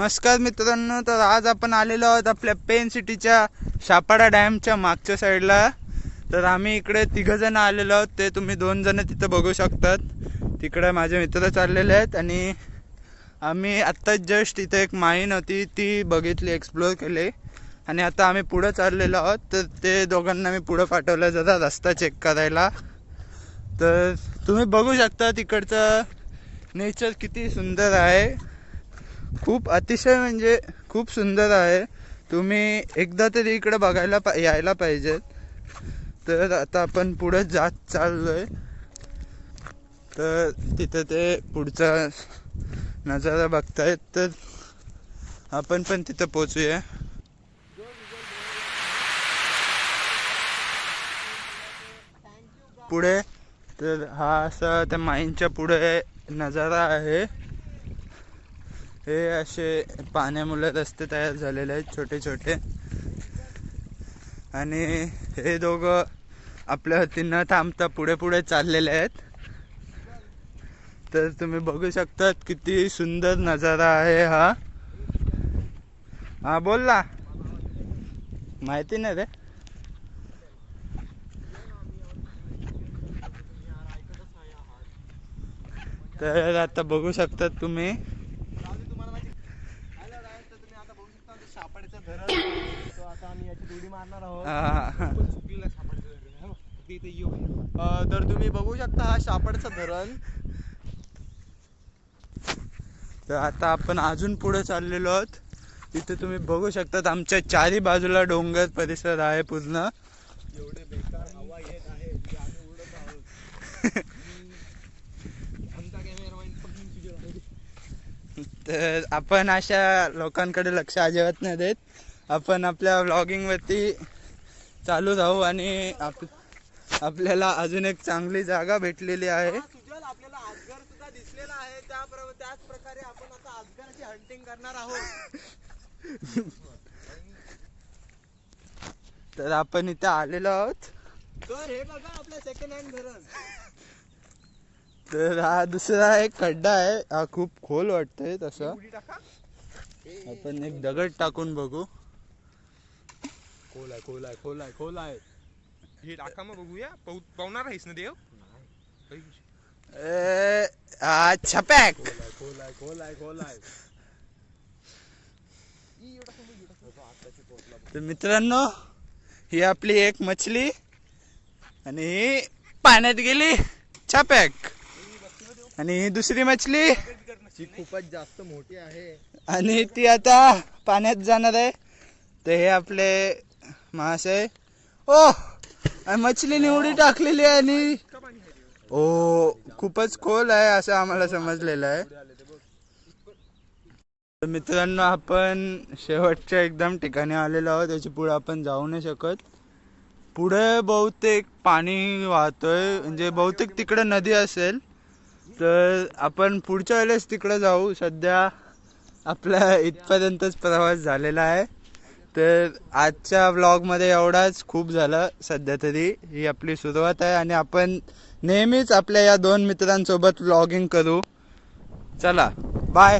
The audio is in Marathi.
नमस्कार मित्रांनो, तर आज आपण आलेलो आहोत आपल्या पेन सिटीच्या सापाडा डॅमच्या मागच्या साईडला. तर आम्ही इकडे तिघजण आलेलो आहोत. ते तुम्ही 2 जण तिथं बघू शकतात. तिकडे माझे मित्र चाललेले आहेत आणि आम्ही आत्ताच जस्ट इथे एक माईन होती ती बघितली, एक्सप्लोर केली आणि आता आम्ही पुढं चाललेलो आहोत. तर ते दोघांना मी पुढं पाठवलं जरा रस्ता चेक करायला. तर तुम्ही बघू शकता तिकडचं नेचर किती सुंदर आहे. खूप अतिशय म्हणजे खूप सुंदर आहे. तुम्ही एकदा तरी इकडे बघायला यायला पाहिजेत. तर आता आपण पुढे जात चाललोय. तर तिथं ते पुढचा नजारा बघतायत, तर आपण पण तिथं पोचूया. पुढे तर हा असा त्या माईनच्या पुढे नजारा आहे. हे असे पाण्यामुळे रस्ते तयार झालेले आहेत छोटे छोटे आणि हे दोघं आपल्या हाती न थांबता पुढे पुढे चाललेले आहेत. तर तुम्ही बघू शकतात किती सुंदर नजारा आहे हा. हा बोल ना, माहिती नाही रे. तर आता बघू शकतात तुम्ही तर तुम्ही बघू शकता हा सापडचं धरण. तर आता आपण अजून पुढे चाललेलो आहोत. तिथे तुम्ही बघू शकतात आमच्या चारी बाजूला डोंगर परिसर आहे पूर्ण. एवढे बेकार हवा येत आहे की आम्ही उडत आहोत. आमचा कॅमेरामॅन तर आपण अशा लोकांकडे लक्ष अजिबात नाही देत. आपण आपल्या व्लॉगिंग वरती चालू राहू आणि आपल्याला अजून एक चांगली जागा भेटलेली आहे. आपल्याला आजगर सुद्धा दिसलेला आहे. त्याच प्रकारे आपण आता आजगरची हंटिंग करणार आहोत. तर आपण इथे आलेलो आहोत. तर हे बघा आपलं सेकंड हँड धरण. तर हा दुसरा एक खड्डा आहे. हा खूप खोल वाटतंय तसं. आपण एक दगड टाकून बघू. खोल आहे खोल आहे खोल आहे खोल आहे. हे टाका मग बघूया. पावणार आहेस ना देव. छपॅक. खोल आहे खोल आहे खोल आहे. तर मित्रांनो, ही आपली एक मछली आणि ही पाण्यात गेली छपॅक. आणि ही दुसरी मछली जी खूपच जास्त मोठी आहे आणि ती आता पाण्यात जाणार आहे. तर हे आपले महाशय. ओ, मछलीने उडी टाकलेली आहे आणि खूपच खोल आहे असं आम्हाला समजलेलं आहे. तर मित्रांनो, आपण शेवटच्या एकदम ठिकाणी आलेलो आहोत. त्याच्या पुढे आपण जाऊ नाही शकत. पुढे बहुतेक पाणी वाहतोय, म्हणजे बहुतेक तिकडे नदी असेल. तर आपण पुढच्या वेळेस तिकडे जाऊ. सध्या आपला इथपर्यंतच प्रवास झालेला आहे. तर आजच्या व्लॉगमध्ये एवढाच खूप झालं सध्या तरी. ही आपली सुरुवात आहे आणि आपण नेहमीच आपल्या या 2 मित्रांसोबत व्लॉगिंग करू. चला, बाय.